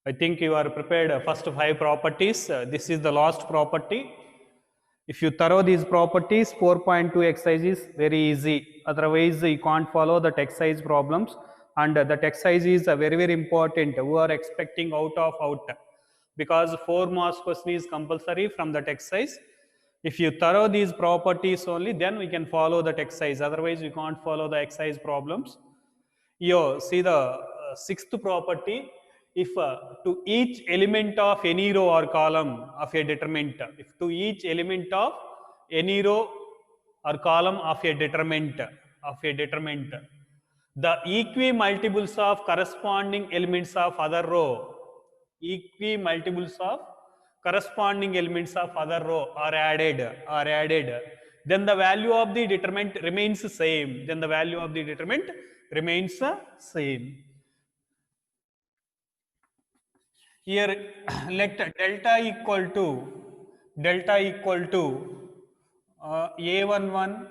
I think you are prepared first 5 properties. This is the last property. If you thorough these properties, 4.2 exercise is very easy. Otherwise, you can't follow the exercise problems. And that exercise is very, very important. We are expecting out of out. Because 4 marks question is compulsory from that exercise. If you thorough these properties only, then we can follow that exercise. Otherwise, we can't follow the exercise problems. You see the sixth property. If to each element of any row or column of a determinant, if to each element of any row or column of a determinant, the equi-multiples of corresponding elements of other row, equi-multiples of corresponding elements of other row are added, then the value of the determinant remains same. Then the value of the determinant remains same. Here, let delta equal to a11,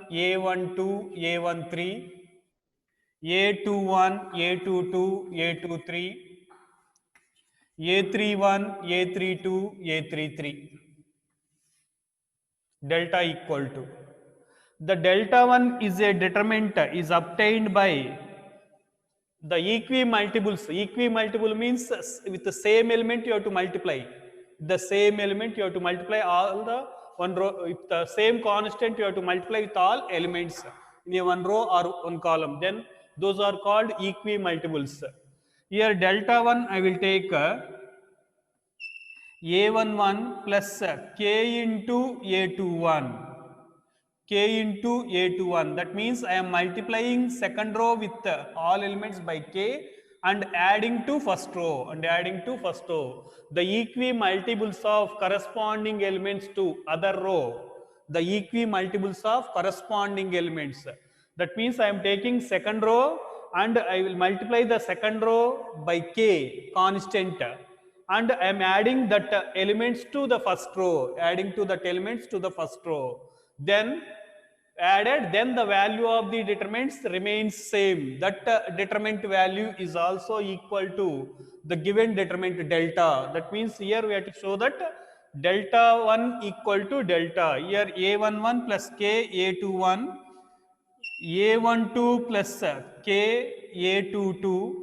a12, a13, a21, a22, a23, a31, a32, a33. Delta equal to. The delta 1 is a determinant is obtained by the equi-multiples. Equi-multiple means with the same element you have to multiply. The same element you have to multiply all the one row with the same constant you have to multiply with all elements in a one row or one column. Then those are called equi-multiples. Here delta 1 I will take a11 plus k into a21, k into a21. That means I am multiplying second row with all elements by k and adding to first row the equi-multiples of corresponding elements to other row, the equi-multiples of corresponding elements. That means I am taking second row and I will multiply the second row by k constant, and I am adding that elements to the first row, then added, then the value of the determinants remains same. That determinant value is also equal to the given determinant delta. That means here we have to show that delta 1 equal to delta. Here a11 plus k a21, a12 plus k a22,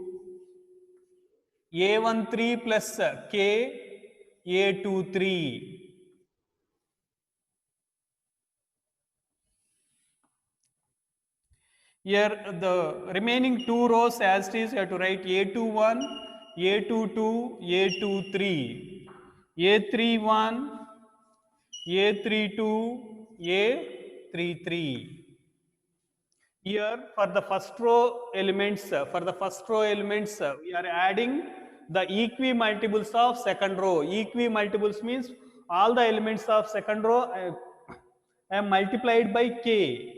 a13 plus k a23. Here the remaining two rows as it is, you have to write a21, a22, a23, a31, a32, a33. Here for the first row elements, we are adding the equi-multiples of second row. Equi-multiples means all the elements of second row I am multiplied by k.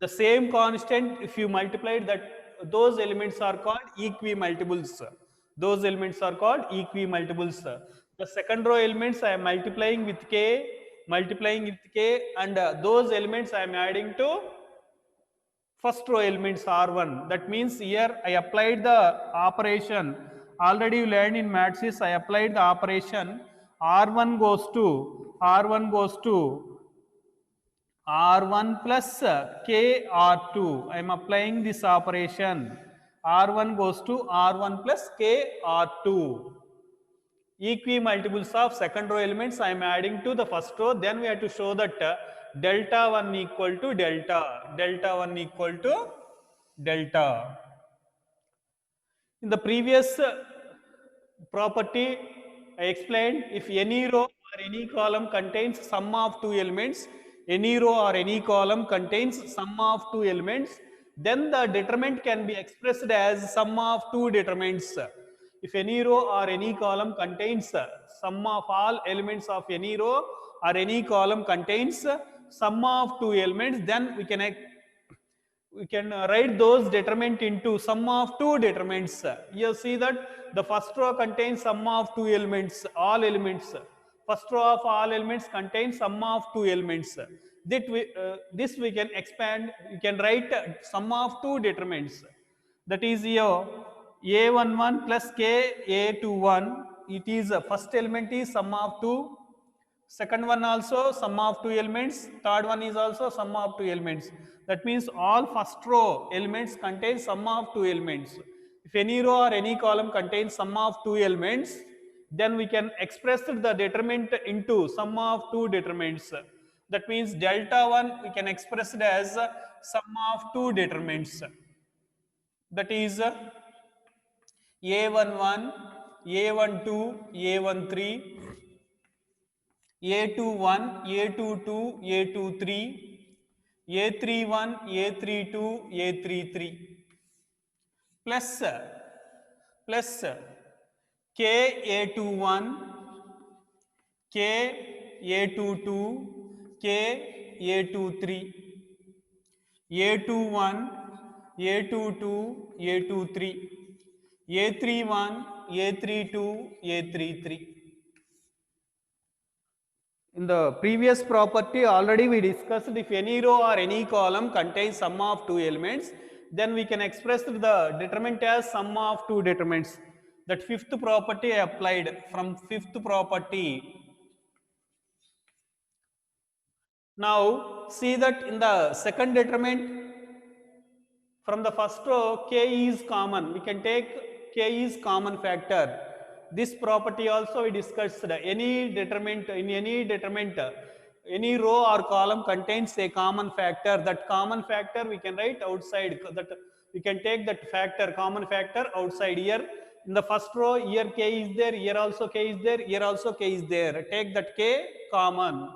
The same constant, if you multiplied that, those elements are called equi-multiples. The second row elements I am multiplying with k, and those elements I am adding to first row elements R1. That means here I applied the operation. Already you learned in maths, I applied the operation. R1 goes to R1 plus K R2. I am applying this operation. R1 goes to R1 plus K R2. Equi-multiples of second row elements I am adding to the first row. Then we have to show that delta 1 equal to delta. In the previous property, I explained if any row or any column contains sum of two elements, then the determinant can be expressed as sum of two determinants. If any row or any column contains sum of all elements of any row or any column contains sum of two elements, then we can write those determinant into sum of two determinants. You see that the first row contains sum of two elements, all elements. First row of all elements contains sum of two elements. This we can expand, we can write sum of two determinants. That is here a11 plus k a21 it is first element is sum of two, second one also sum of two elements, third one is also sum of two elements. That means all first row elements contain sum of two elements. If any row or any column contains sum of two elements, then we can express the determinant into sum of two determinants. That means delta 1 we can express it as sum of two determinants. That is A11, A12, A13, A21, A22, A23, A31, A32, A33 plus K A21, K A22, K A23, A21, A22, A23, A31, A32, A33. In the previous property already we discussed if any row or any column contains sum of two elements, then we can express the determinant as sum of two determinants. That fifth property I applied from fifth property. Now see that in the second determinant, from the first row k is common, we can take k is common factor. This property also we discussed. Any determinant, in any determinant, any row or column contains a common factor. That common factor we can write outside, that we can take that factor, common factor outside here. In the first row here k is there, here also k is there, here also k is there. Take that k common.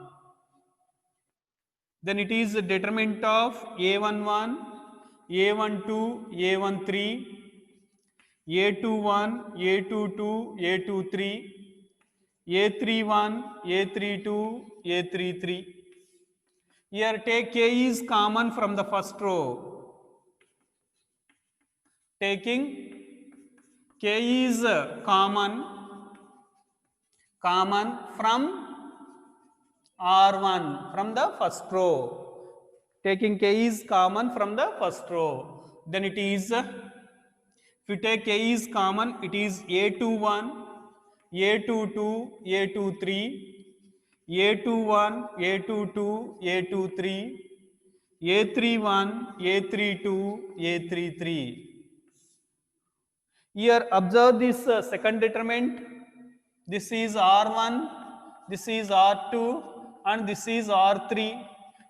Then it is the determinant of A11, A12, A13, A21, A22, A23, A31, A32, A33. Here take K is common from the first row. Taking K is common from R1 from the first row. Taking K is common from the first row. Then it is, if you take K is common, it is A21, A22, A23, A21, A22, A23, A31, A32, A33. Here observe this second determinant. This is R1, this is R2 and this is R3.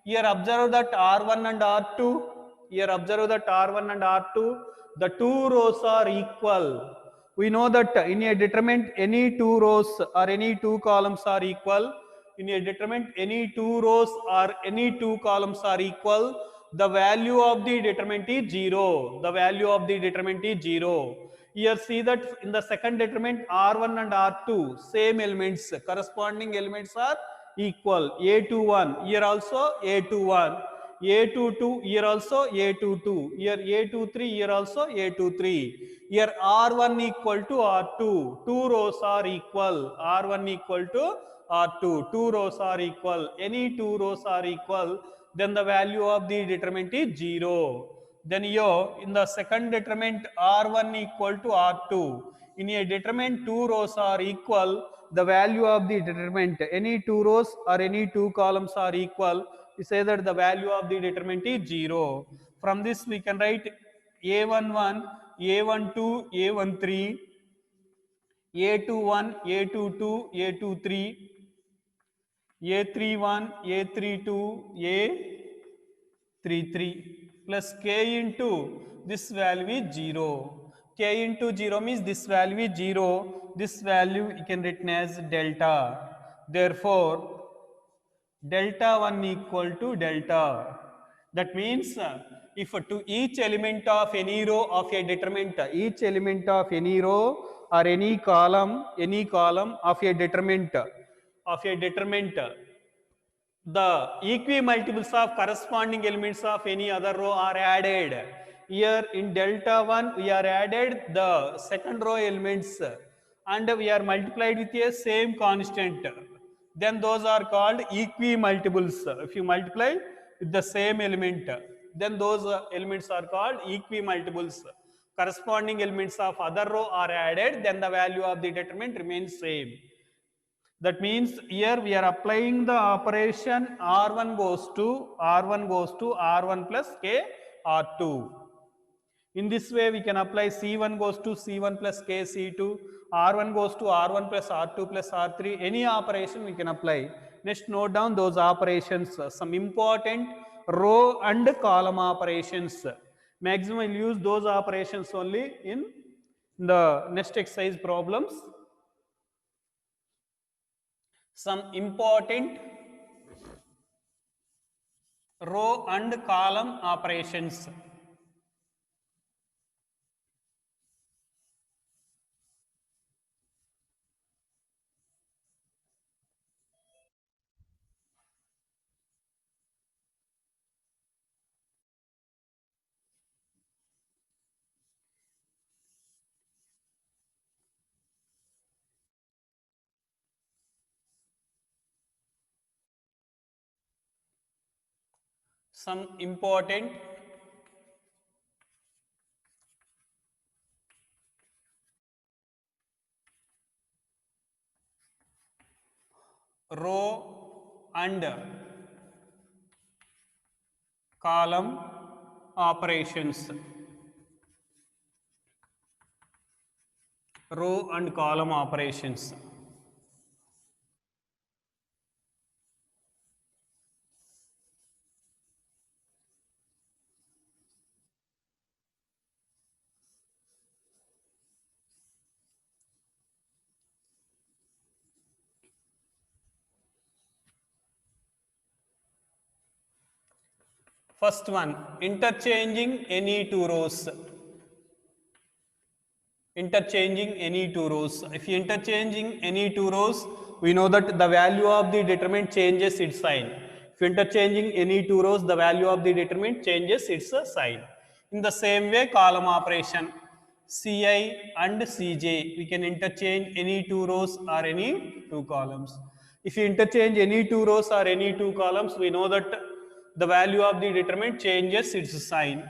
Here observe that R1 and R2. Here observe that R1 and R2. The two rows are equal. We know that in a determinant any two rows or any two columns are equal. In a determinant any two rows or any two columns are equal. The value of the determinant is 0. The value of the determinant is 0. Here see that in the second determinant R1 and R2 same elements, corresponding elements are equal. A21 here also A21, A22 here also A22, here A23 here also A23. Here R1 equal to R2, two rows are equal. R1 equal to R2, two rows are equal. Any two rows are equal, then the value of the determinant is 0. Then here in the second determinant R1 equal to R2. In a determinant two rows are equal, the value of the determinant, any two rows or any two columns are equal, we say that the value of the determinant is 0. From this we can write A11, A12, A13, A21, A22, A23, A31, A32, A33 plus K into this value is 0. K into 0 means this value is 0. This value you can written as delta. Therefore, delta 1 equal to delta. That means if to each element of any row of a determinant, each element of any row or any column of a determinant, the equimultiples of corresponding elements of any other row are added. Here in delta 1 we are added the second row elements and we are multiplied with a same constant. Then those are called equimultiples. If you multiply with the same element, then those elements are called equimultiples. corresponding elements of other row are added, then the value of the determinant remains same. That means here we are applying the operation R1 goes to R1 plus K R2. In this way, we can apply C1 goes to C1 plus K C2, R1 goes to R1 plus R2 plus R3. Any operation we can apply. Next, note down those operations, some important row and column operations. Maximum will use those operations only in the next exercise problems. Some important row and column operations. Some important row and column operations. Row and column operations. First one, interchanging any two rows. Interchanging any two rows. If you interchanging any two rows, we know that the value of the determinant changes its sign. If you interchanging any two rows, the value of the determinant changes its sign. In the same way, column operation, Ci and Cj, we can interchange any two rows or any two columns. If you interchange any two rows or any two columns, we know that the value of the determinant changes its sign.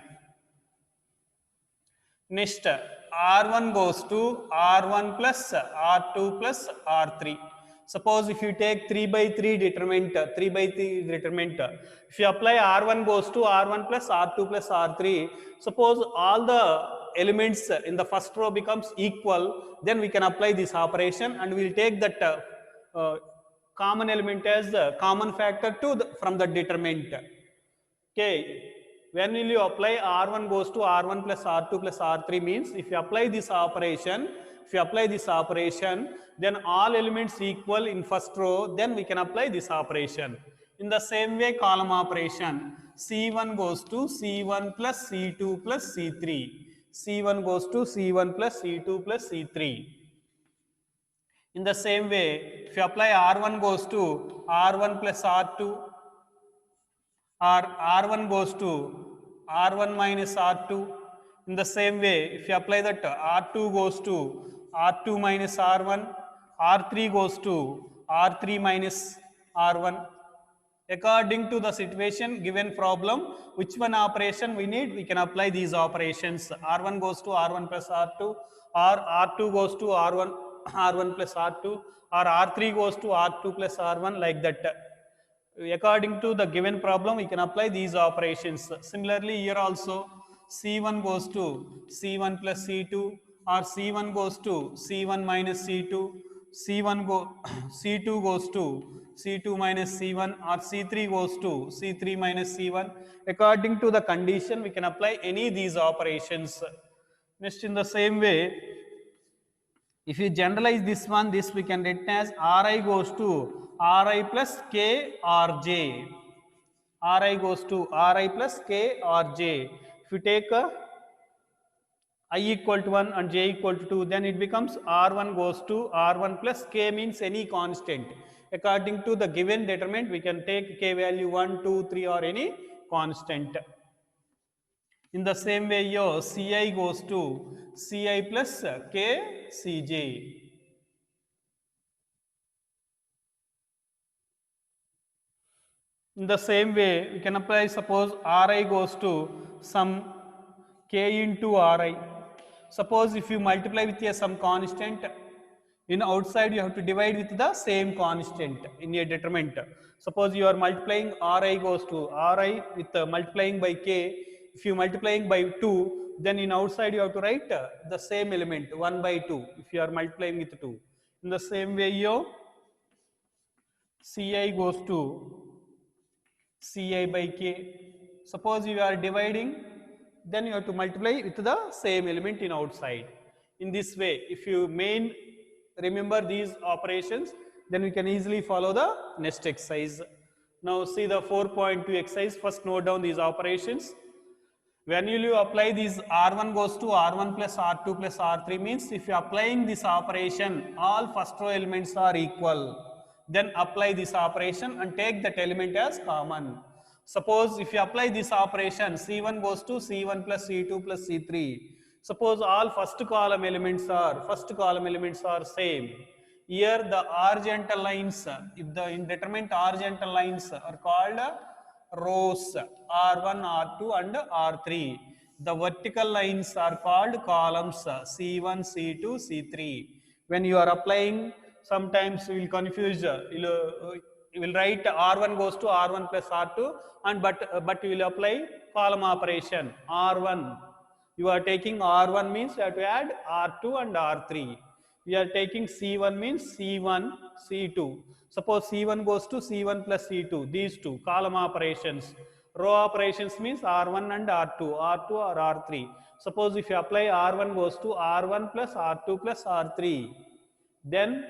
Next, R1 goes to R1 plus R2 plus R3. Suppose if you take 3 by 3 determinant, if you apply R1 goes to R1 plus R2 plus R3, suppose all the elements in the first row becomes equal, then we can apply this operation and we will take that common element as the common factor from the determinant. Okay, when will you apply R1 goes to R1 plus R2 plus R3 means if you apply this operation, then all elements equal in first row, then we can apply this operation. In the same way, column operation, C1 goes to C1 plus C2 plus C3. C1 goes to C1 plus C2 plus C3. In the same way, if you apply R1 goes to R1 plus R2, or R1 goes to R1 minus R2. In the same way, if you apply that R2 goes to R2 minus R1, R3 goes to R3 minus R1. According to the situation given problem, which one operation we need, we can apply these operations. R1 goes to R1 plus R2, or R2 goes to R1 plus R2, or R3 goes to R2 plus R1, like that. According to the given problem, we can apply these operations. Similarly, here also C1 goes to C1 plus C2, or C1 goes to C1 minus C2, C2 goes to C2 minus C1, or C3 goes to C3 minus C1. According to the condition, we can apply any of these operations. Next, in the same way, if you generalize this we can write as Ri goes to Ri plus K Rj. Ri goes to Ri plus K Rj. If you take I equal to 1 and j equal to 2, then it becomes R1 goes to R1 plus K means any constant. According to the given determinant, we can take K value 1, 2, 3 or any constant. In the same way here, Ci goes to Ci plus K Cj. In the same way, we can apply, suppose Ri goes to some K into Ri. Suppose if you multiply with some constant, in outside you have to divide with the same constant in a determinant. Suppose you are multiplying Ri goes to Ri with multiplying by k. If you multiplying by 2, then in outside you have to write the same element 1 by 2 if you are multiplying with 2. In the same way, your Ci goes to Ci by k. Suppose you are dividing, then you have to multiply with the same element in outside. In this way, if you remember these operations, then we can easily follow the next exercise. Now see the 4.2 exercise. First note down these operations. When you apply these R1 goes to R1 plus R2 plus R3 means if you are applying this operation, all first row elements are equal. Then apply this operation and take that element as common. Suppose if you apply this operation, C1 goes to C1 plus C2 plus C3. Suppose all first column elements are same. Here the horizontal lines, if the indeterminate horizontal lines are called rows R1, R2 and R3. The vertical lines are called columns C1, C2, C3. When you are applying, sometimes you will confuse, you will write R1 goes to R1 plus R2 and but you will apply column operation R1. You are taking R1 means you have to add R2 and R3. We are taking C1 means C1, C2. Suppose C1 goes to C1 plus C2, these two column operations. Row operations means R1 and R2, R2 or R3. Suppose if you apply R1 goes to R1 plus R2 plus R3, then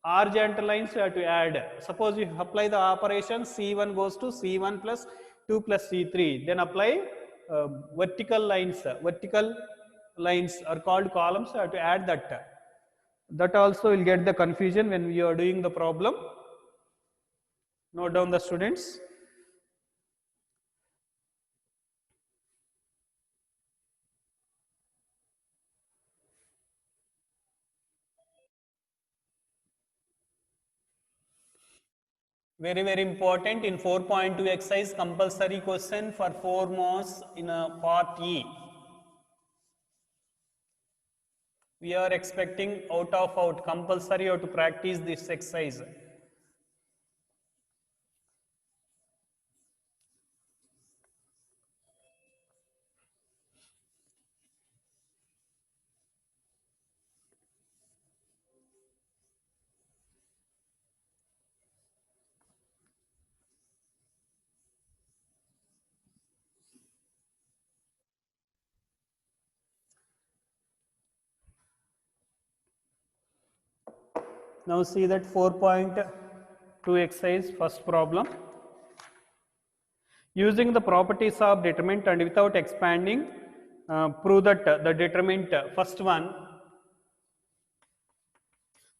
horizontal lines you have to add. Suppose if you apply the operation C1 goes to C1 plus 2 plus C3, then apply vertical lines. Vertical lines are called columns, you have to add that. That also will get the confusion when we are doing the problem. Note down the students. Very important in 4.2 exercise, compulsory question for 4 marks in a part E. We are expecting out of out, compulsory you have to practice this exercise. Now see that 4.2 exercise, first problem. Using the properties of determinant and without expanding, prove that the determinant, first one,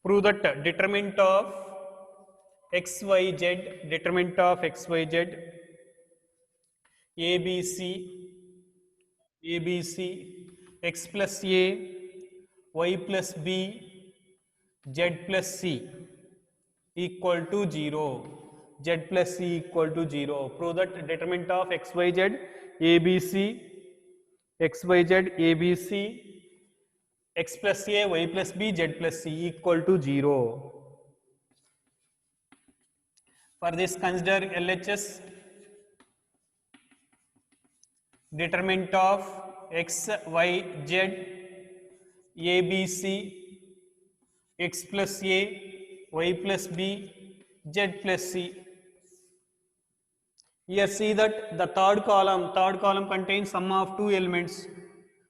prove that determinant of XYZ, determinant of XYZ, ABC, X plus A, Y plus B, Z plus C equal to 0. Z plus C equal to 0. Prove that determinant of XYZ, ABC, XYZ, ABC, X plus A, Y plus B, Z plus C equal to 0. For this, consider LHS, determinant of X, Y, Z, ABC, X plus A, Y plus B, Z plus C. Here see that the third column contains sum of two elements.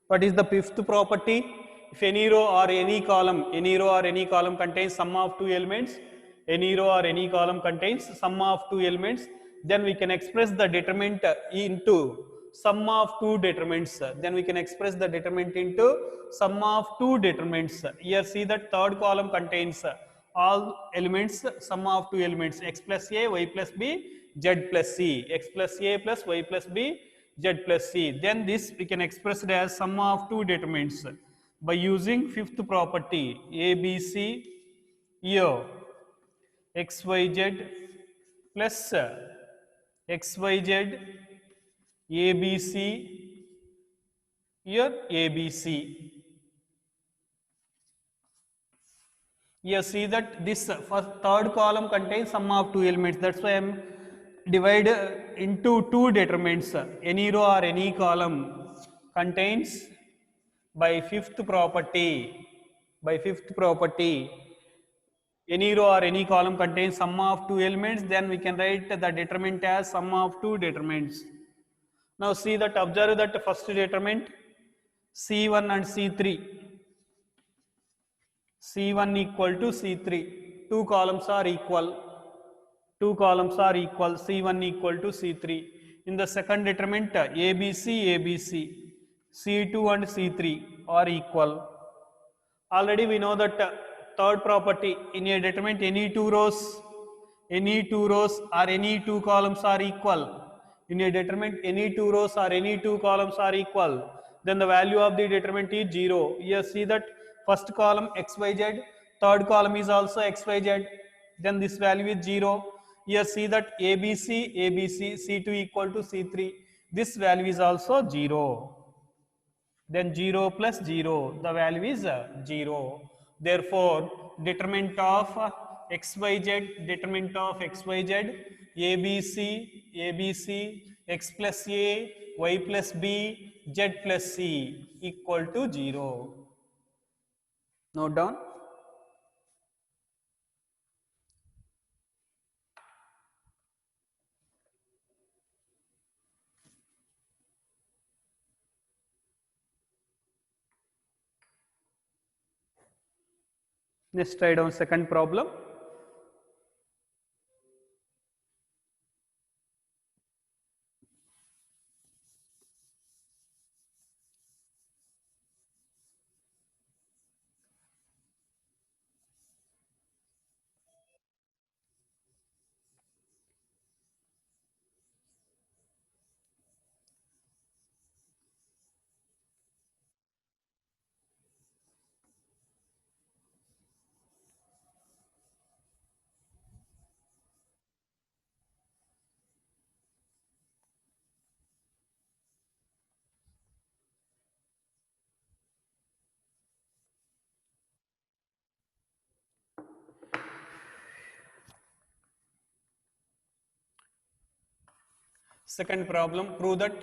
What is the fifth property? If any row or any column contains sum of two elements, any row or any column contains sum of two elements, then we can express the determinant into sum of two determinants. Then we can express the determinant into sum of two determinants. Here see that third column contains all elements, sum of two elements, x plus a, y plus b, z plus c, x plus a plus y plus b, z plus c. Then this we can express it as sum of two determinants by using fifth property, ABC here xyz plus xyz ABC here ABC. You see that this first third column contains sum of two elements. That's why I am divide into two determinants. Any row or any column contains by fifth property. By fifth property, any row or any column contains sum of two elements. Then we can write the determinant as sum of two determinants. Now see that, observe that first determinant C1 and C3. C1 equal to C3. Two columns are equal. Two columns are equal. C1 equal to C3. In the second determinant, ABC, ABC, C2 and C3 are equal. Already we know that third property in a determinant any two rows or any two columns are equal. In a determinant any two rows or any two columns are equal, then the value of the determinant is 0. Here see that first column xyz, third column is also xyz, then this value is 0. Here see that ABC, ABC, C2 equal to C3, this value is also 0. Then 0 plus 0, the value is 0. Therefore, determinant of xyz, determinant of xyz, ABC, ABC, x plus a, y plus b, z plus c equal to 0. Note down. Let's try down second problem. Second problem, prove that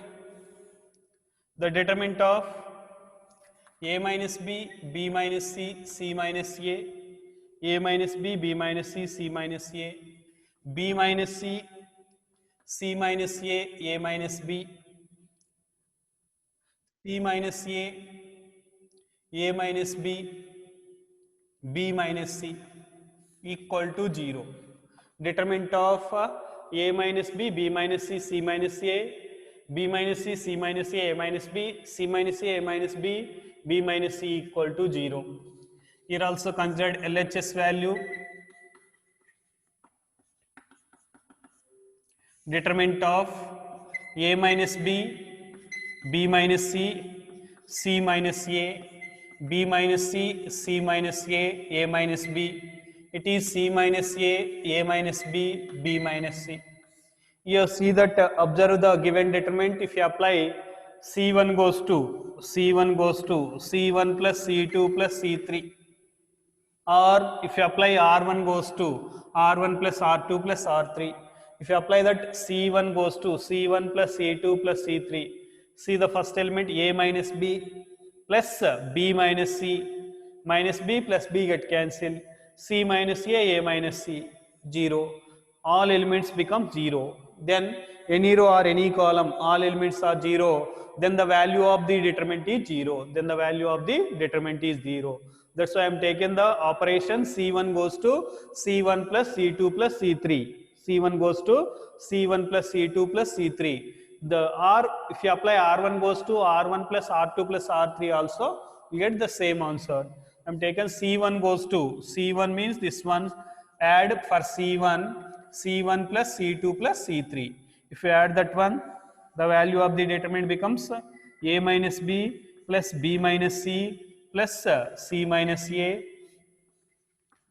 the determinant of a minus b, b minus c, c minus a minus b, b minus c, c minus a, b minus c, c minus a minus b, c minus a minus b, b minus c equal to 0. Determinant of a minus b, b minus c, c minus a, b minus c, c minus a minus b, c minus a minus b, b minus c equal to 0. Here also considered LHS value. Determinant of a minus b, b minus c, c minus a, b minus c, c minus a minus b. It is c minus a minus b, b minus c. You see that, observe the given determinant. If you apply C1 goes to C1 plus C2 plus C3, or if you apply R1 goes to R1 plus R2 plus R3, if you apply that C1 goes to C1 plus C2 plus C3, see the first element a minus b plus b minus c, minus b plus b get cancelled, c minus a minus c, 0. All elements become 0. Then any row or any column, all elements are 0, then the value of the determinant is 0. Then the value of the determinant is 0. That's why I am taking the operation C1 goes to C1 plus C2 plus C3. C1 goes to C1 plus C2 plus C3. The R, if you apply R1 goes to R1 plus R2 plus R3 also, you get the same answer. I am taken C1 goes to, C1 means this one, add for C1, C1 plus C2 plus C3. If you add that one, the value of the determinant becomes a minus b plus b minus c plus c minus a,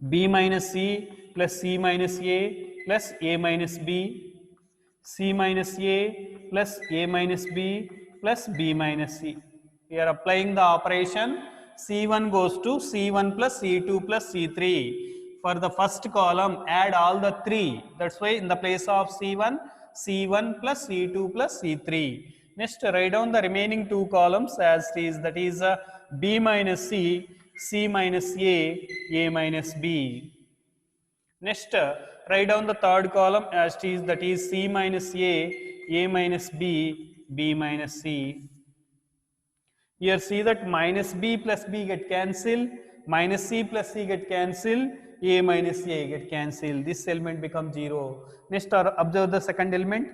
b minus c plus c minus a plus a minus b, c minus a plus a minus b plus b minus c. We are applying the operation. C1 goes to C1 plus C2 plus C3. For the first column, add all the three. That's why in the place of C1, C1 plus C2 plus C3. Next, write down the remaining two columns as it is. That is B minus C, C minus A minus B. Next, write down the third column as it is. That is C minus A minus B, B minus C. Here see that minus b plus b get cancelled, minus c plus c get cancelled, a minus a get cancelled. This element becomes 0. Next, observe the second element.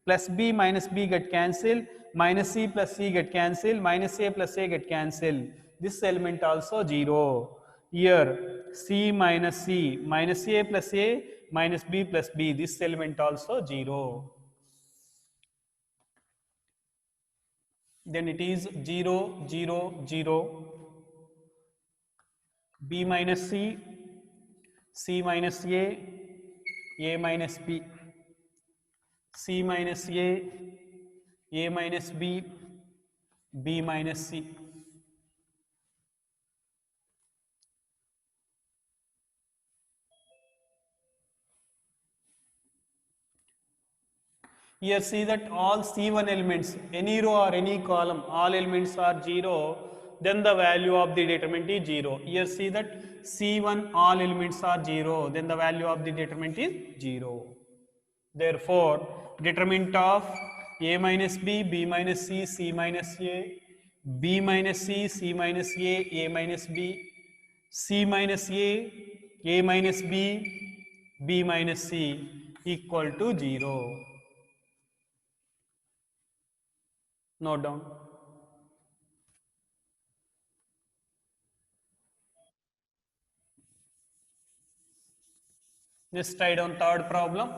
Plus b minus b get cancelled, minus c plus c get cancelled, minus a plus a get cancelled. This element also 0. Here c minus c, minus a plus a, minus b plus b. This element also 0. Then it is 0, 0, 0, b minus c, c minus a minus b, c minus a minus b, b minus c. Here see that all C1 elements, any row or any column, all elements are 0, then the value of the determinant is 0. Here see that C1 all elements are 0, then the value of the determinant is 0. Therefore, determinant of a minus b, b minus c, c minus a, b minus c, c minus a minus b, c minus a minus b, b minus c equal to 0. Note down. Let's try down third problem.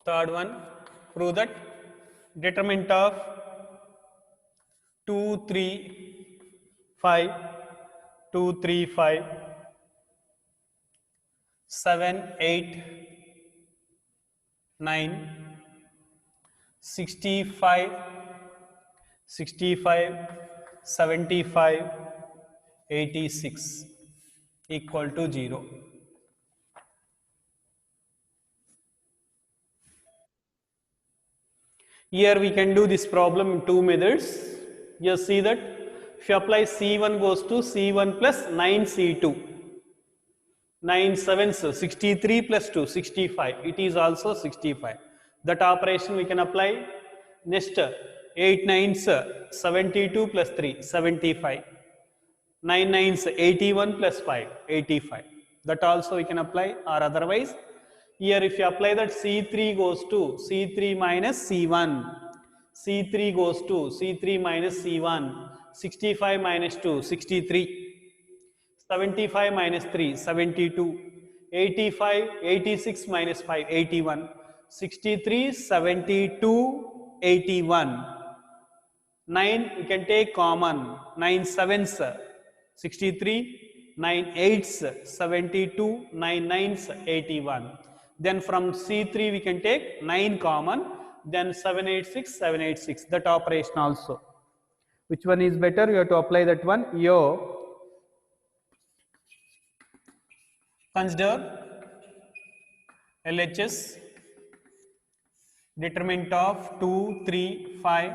Third one, prove that determinant of 2, 3, 5, 2, 3, 5, 7, 8, 9, 65, 65, 75, 86 equal to 0. Here we can do this problem in two methods. You see that if you apply C1 goes to C1 plus 9C2, 9 sevens 63 plus 2, 65. It is also 65. That operation we can apply. Next, 8 nines 72 plus 3, 75. 9 nines 81 plus 5, 85. That also we can apply, or otherwise here if you apply that C3 goes to C3 minus C1, C3 goes to C3 minus C1, 65 minus 2, 63, 75 minus 3, 72, 85, 86 minus 5, 81, 63, 72, 81. 9 we can take common, 9 sevens 63, 9 eights 72, 9 nines 81. Then from C3 we can take 9 common, then 786, 786. That operation also. Which one is better? You have to apply that one. Yo. Consider LHS, determinant of 2, 3, 5,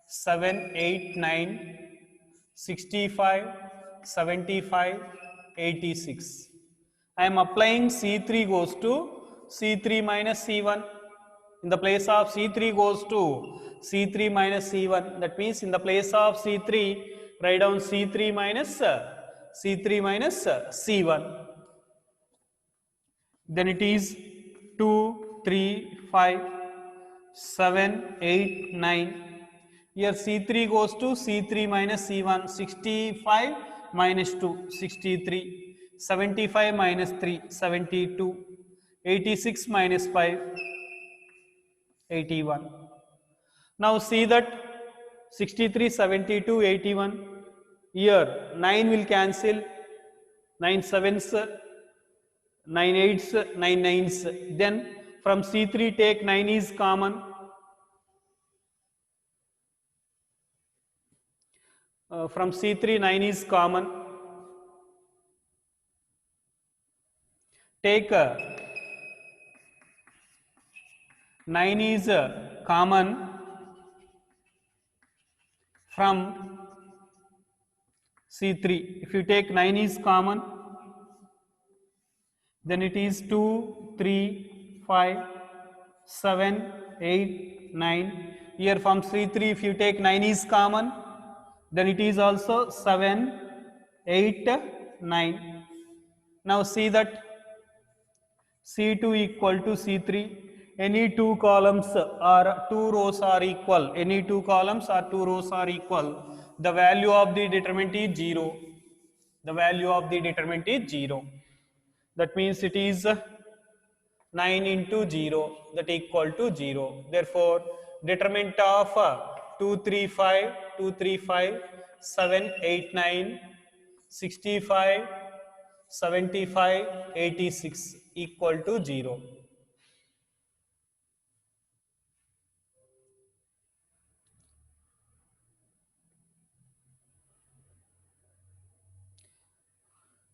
7, 8, 9, 65, 75, 86. I am applying C3 goes to C3 minus C1. In the place of C3 goes to C3 minus C1. That means in the place of C3, write down C3 minus C1. Then it is 2, 3, 5, 7, 8, 9. Here C3 goes to C3 minus C1, 65, minus 2, 63, 75 minus 3, 72, 86 minus 5, 81. Now see that 63, 72, 81, here 9 will cancel, 9 sevens, 9 eights, 9 nines. Then from C3 take 9 is common. From C3 9 is common. Take 9 is common from C3. If you take 9 is common, then it is 2, 3, 5, 7, 8, 9. Here from C3 if you take 9 is common, then it is also 7, 8, 9. Now see that C2 equal to C3. Any two columns or two rows are equal. Any two columns or two rows are equal. The value of the determinant is 0. The value of the determinant is 0. That means it is 9 into 0, that equal to 0. Therefore, determinant of 2, 3, 5, 2, 3, 5, 7, 8, 9, 65, 75, 86 equal to 0.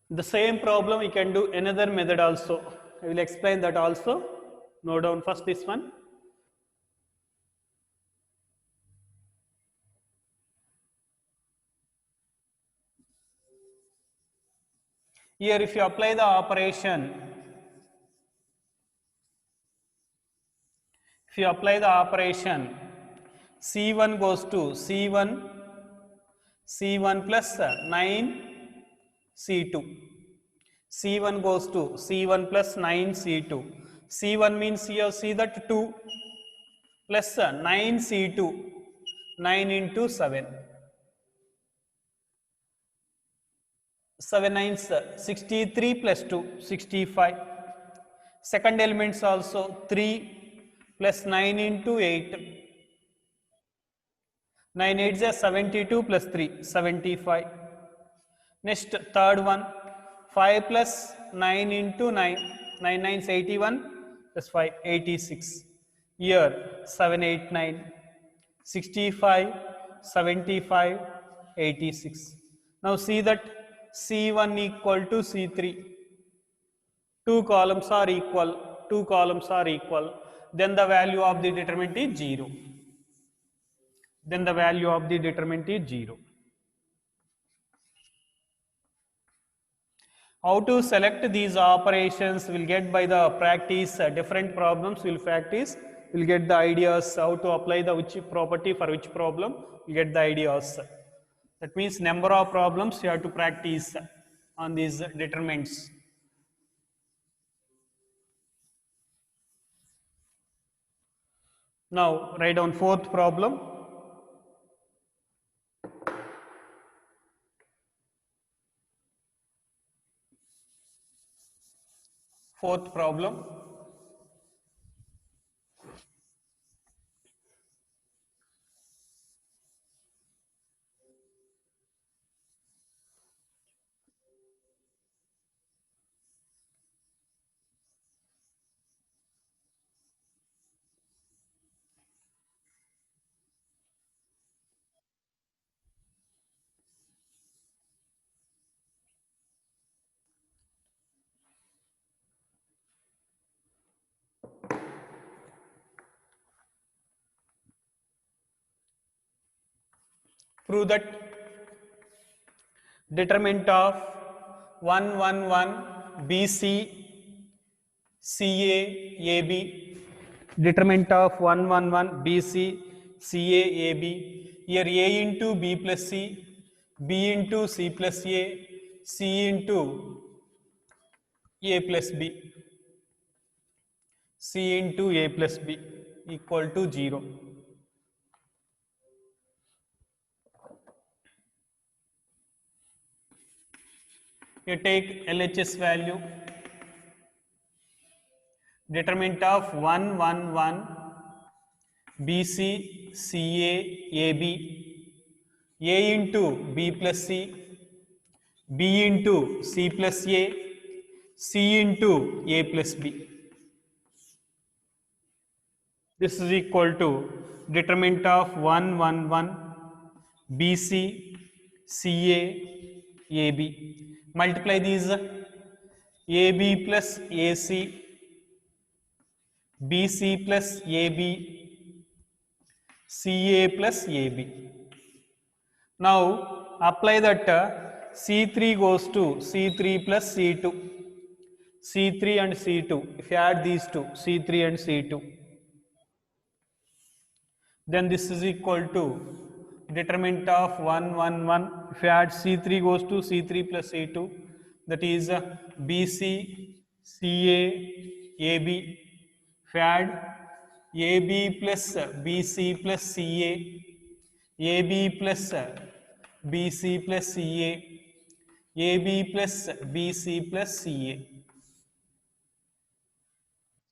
The same problem you can do another method also. I will explain that also. Note down first this one. Here if you apply the operation, C1 goes to C1 plus 9 C2. C1 goes to C1 plus 9 C2. C1 means here see that 2 plus 9 C2, 9 into 7. 7 nines 63 plus 2, 65. Second elements also 3 plus 9 into 8. 9 8s are 72 plus 3, 75. Next third one 5 plus 9 into 9, 9 9s 81 plus 5, 86. Here 7 8 9, 65, 75, 86. Now see that C1 equal to C3. Two columns are equal. Then the value of the determinant is 0. How to select these operations will get by the practice. Different problems will practice. Will get the ideas how to apply the which property for which problem. You get the ideas. That means number of problems you have to practice on these determinants. Now write down fourth problem. Fourth problem. Prove that determinant of 111 BC CA AB, determinant of 111 BC CA AB. Here A into B plus C, B into C plus A, C into A plus B, C into A plus B equal to 0. You take LHS value, determinant of 1, 1, 1, BC, CA, AB, A into B plus C, B into C plus A, C into A plus B. This is equal to determinant of 1, 1, 1, BC, CA, AB. Multiply these AB plus AC, BC plus AB, CA plus AB. Now apply that C3 goes to C3 plus C2, C3 and C2. If you add these two, C3 and C2, then this is equal to determinant of 1, 1, 1. If you add C3 goes to C3 plus C2, that is BC, CA, AB. If you add AB plus BC plus CA, AB plus BC plus CA, AB plus BC plus CA.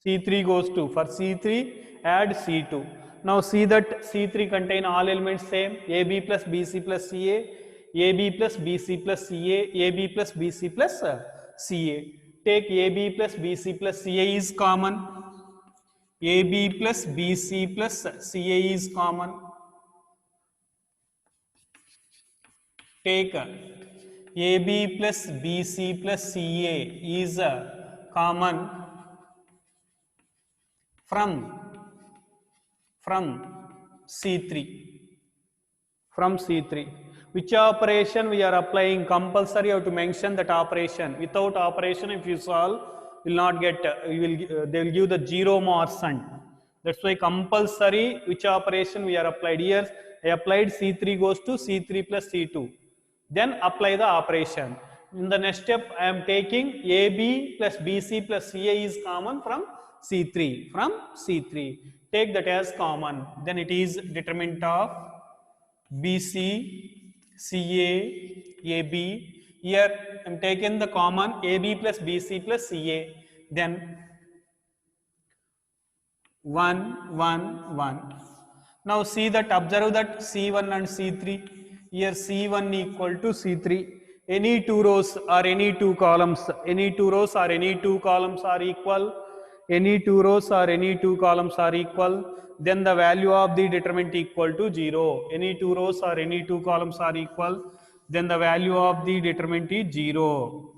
C3 goes to, for C3 add C2. Now see that C3 contain all elements same, AB plus BC plus CA, AB plus BC plus CA, AB plus BC plus CA. Take AB plus BC plus CA is common, AB plus BC plus CA is common. Take AB plus BC plus CA is common from C3. From C3. Which operation we are applying? Compulsory you have to mention that operation. Without operation, if you solve, will not get, they will give the 0 Morrison. That's why compulsory which operation we are applied. Here I applied C3 goes to C3 plus C2. Then apply the operation. In the next step, I am taking AB plus BC plus CA is common from C3. From C3. Take that as common. Then it is determinant of BC, CA, AB. Here I am taking the common AB plus BC plus CA. Then 1, 1, 1. Now see that, observe that C1 and C3. Here C1 equal to C3. Any two rows or any two columns, any two rows or any two columns are equal. Any two rows or any two columns are equal. Then the value of the determinant equal to 0. Any two rows or any two columns are equal. Then the value of the determinant is 0.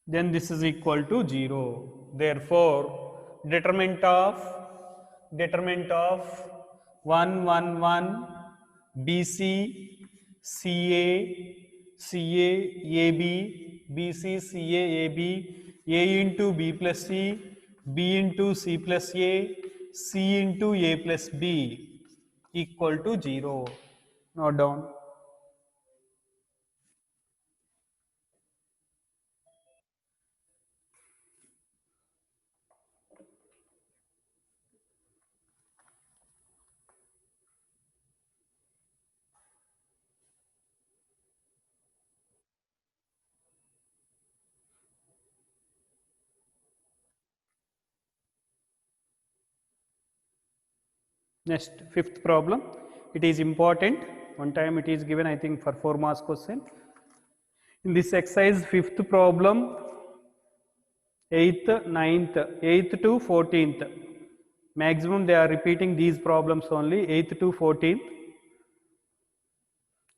Then this is equal to 0. Therefore, determinant of 1, 1, 1, BC, CA, CA, AB, BC, CA, AB, A into B plus C, B into C plus A, C into A plus B equal to 0. Note down. Next, fifth problem. It is important. One time it is given, I think, for 4 marks question. In this exercise, fifth problem, 8th, 9th, 8th to 14th. Maximum they are repeating these problems only, 8th to 14th.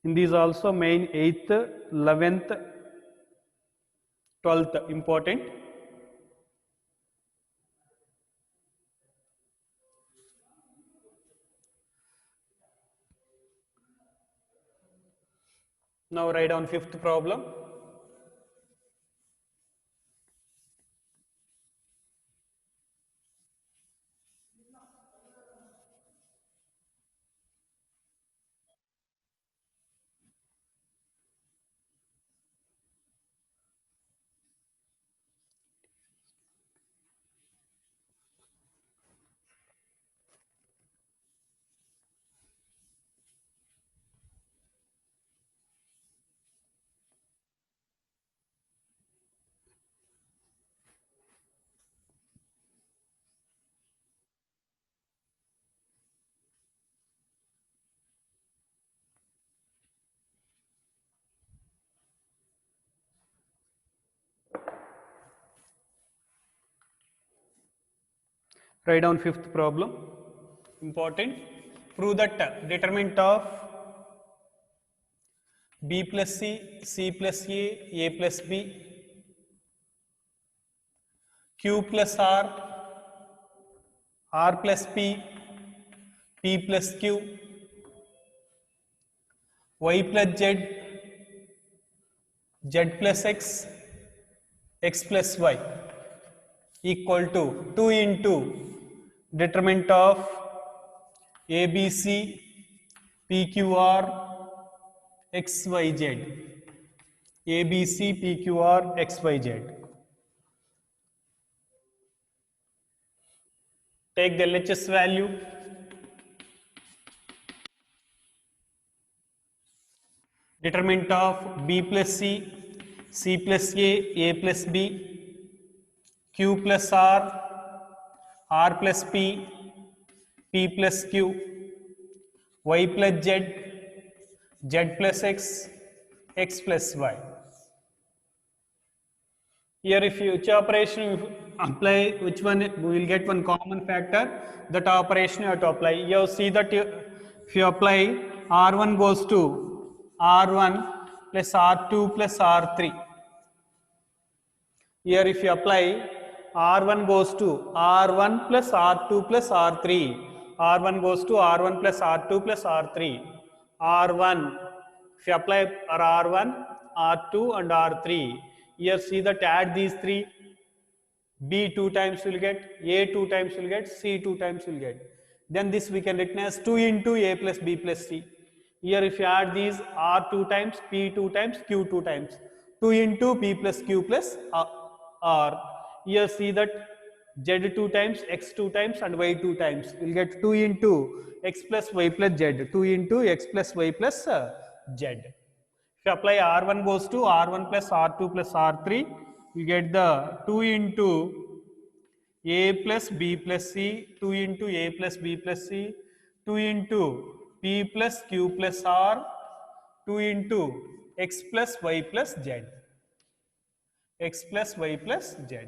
In these also main 8th, 11th, 12th important. Now write down fifth problem. Write down fifth problem. Important. Prove that determinant of b plus c plus a plus b, q plus r plus p plus q, y plus z plus x plus y equal to 2 into determinant of ABC, PQR, XYZ. ABC, PQR, XYZ. Take the LHS value. Determinant of B plus C plus A plus B, Q plus R plus P plus Q, Y plus Z plus X plus Y. Here if you which operation you apply, which one we will get one common factor, that operation you have to apply. You see that if you apply R1 goes to R1 plus R2 plus R3. Here if you apply R1 goes to R1 plus R2 plus R3, R1 goes to R1 plus R2 plus R3, R1, if you apply R1, R2 and R3, here see that add these three, B 2 times will get, A 2 times will get, C 2 times will get. Then this we can written as 2 into A plus B plus C. Here if you add these R 2 times, P 2 times, Q 2 times, 2 into P plus Q plus R. Here see that Z 2 times, X 2 times and Y 2 times. We'll get 2 into X plus Y plus Z, 2 into X plus Y plus Z. If you apply R1 goes to R1 plus R2 plus R3, you get the 2 into A plus B plus C, 2 into A plus B plus C, 2 into P plus Q plus R, 2 into X plus Y plus Z. X plus Y plus Z.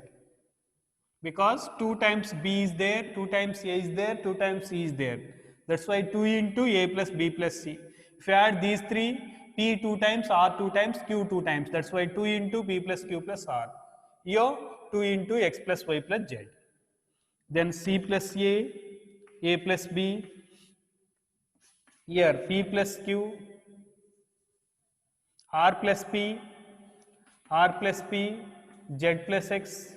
Because 2 times B is there, 2 times A is there, 2 times C is there. That's why 2 into A plus B plus C. If you add these three, P 2 times, R 2 times, Q 2 times. That's why 2 into P plus Q plus R. Here 2 into X plus Y plus Z. Then C plus A plus B. Here P plus Q, R plus P, R plus P, Z plus X.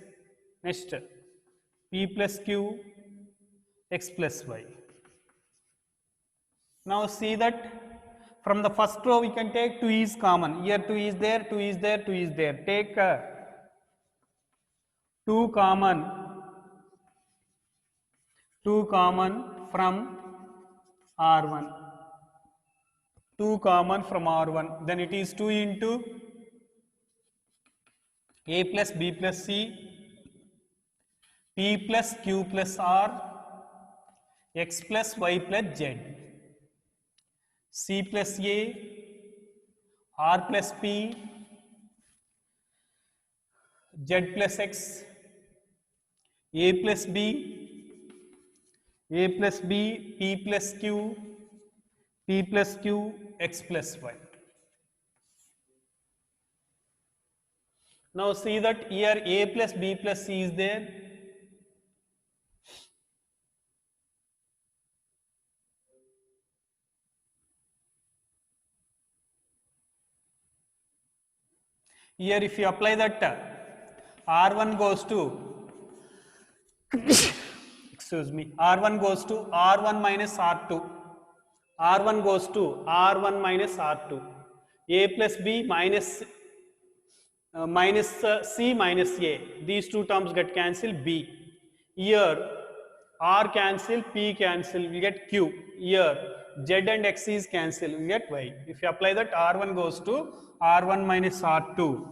Next, P plus Q, X plus Y. Now see that from the first row we can take 2 is common. Here 2 is there, 2 is there, 2 is there. Take 2 common from R1. 2 common from R1. Then it is 2 into A plus B plus C, P plus Q plus R, X plus Y plus Z. C plus A, R plus P, Z plus X, A plus B, P plus Q, X plus Y. Now see that here A plus B plus C is there. Here if you apply that R1 goes to excuse me, R1 goes to R1 minus R2, R1 goes to R1 minus R2, A plus B minus C minus A, these two terms get cancelled, B. Here R cancel, P cancel, we get Q. Here Z and X is cancel, we get Y. If you apply that, R1 goes to R1 minus R2,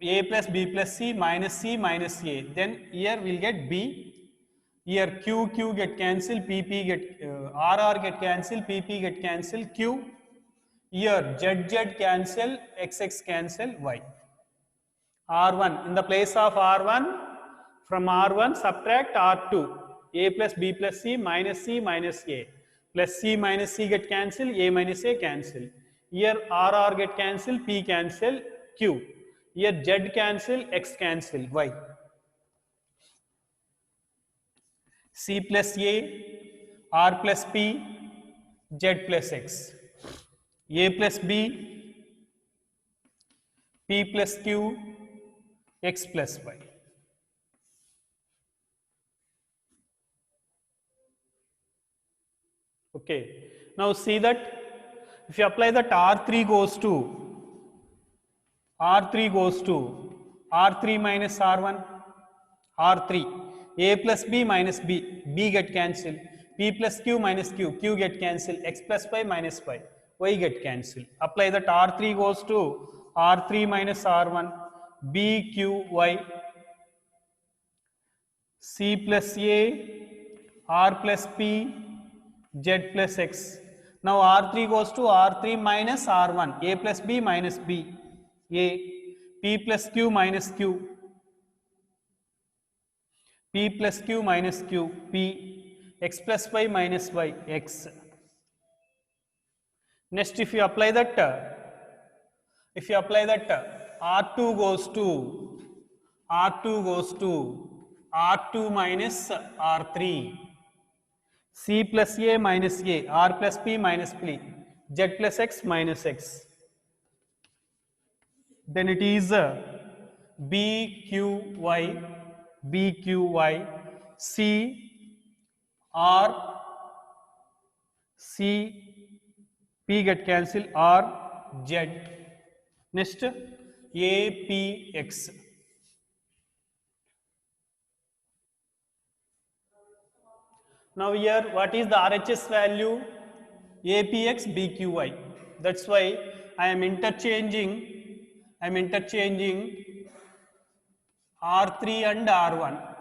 A plus B plus C minus A. Then here we'll get B. Here Q get cancel, PP get RR get cancel, PP get cancel, Q. Here Z cancel, XX cancel, Y. R1 in the place of R1, From R1 subtract R2. A plus B plus C minus A. Plus C minus C get cancel, A minus A cancel. Here RR get cancel, P cancel, Q. Here Z cancel, X cancel, Y. C plus A, R plus P, Z plus X. A plus B, P plus Q, X plus Y. Okay. Now see that if you apply that R3 goes to R3 minus R1, R3, A plus B minus B, B get cancelled, P plus Q minus Q, Q get cancelled, X plus Y minus Y get cancelled. Apply that R3 goes to R3 minus R1, B, Q, Y, C plus A, R plus P, Z plus X. Now R3 goes to R3 minus R1, A plus B minus B, A, P plus Q minus Q, P plus Q minus Q, P, X plus Y minus Y, X. Next, if you apply that, R2 goes to R2 minus R3, C plus A minus A, R plus P minus P, Z plus X minus X. Then it is BQY, C, R, C, P get cancelled, R, Z. Next, APX. Now here, what is the RHS value? APX, BQY. That's why I am interchanging R3 and R1.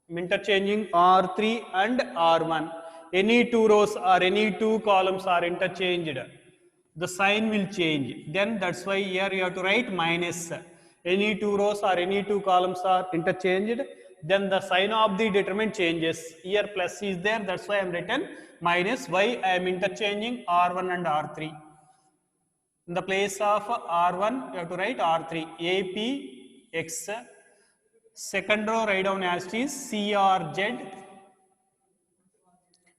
I'm interchanging R3 and R1. Any two rows or any two columns are interchanged, the sign will change. Then that's why here you have to write minus. Any two rows or any two columns are interchanged, then the sign of the determinant changes. Here plus is there, that's why I am written minus. Why I am interchanging R1 and R3. In the place of R1, you have to write R3, APX. Second row, write down as it is CRZ,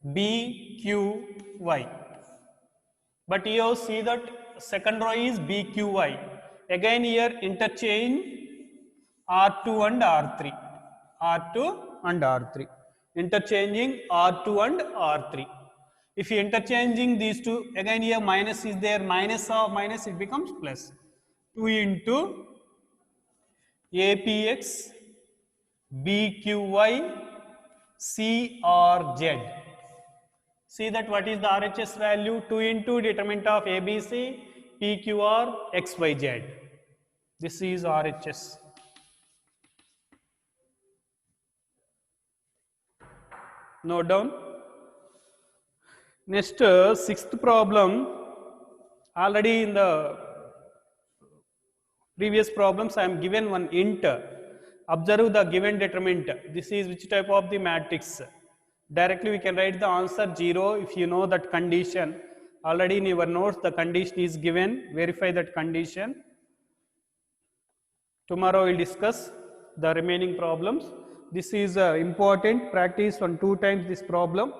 BQY. But you see that second row is BQY. Again here interchange R2 and R3. Interchanging R2 and R3. If you interchanging these two, again here minus is there, minus of minus it becomes plus. 2 into APX, BQY, CRZ. See that what is the RHS value? 2 into determinant of ABC, PQR, XYZ. This is RHS. Note down. Next, sixth problem. Already in the previous problems I am given one int. Observe the given determinant. This is which type of the matrix? Directly we can write the answer 0 if you know that condition. Already in your notes the condition is given. Verify that condition. Tomorrow we will discuss the remaining problems. This is important. Practice on 2 times this problem.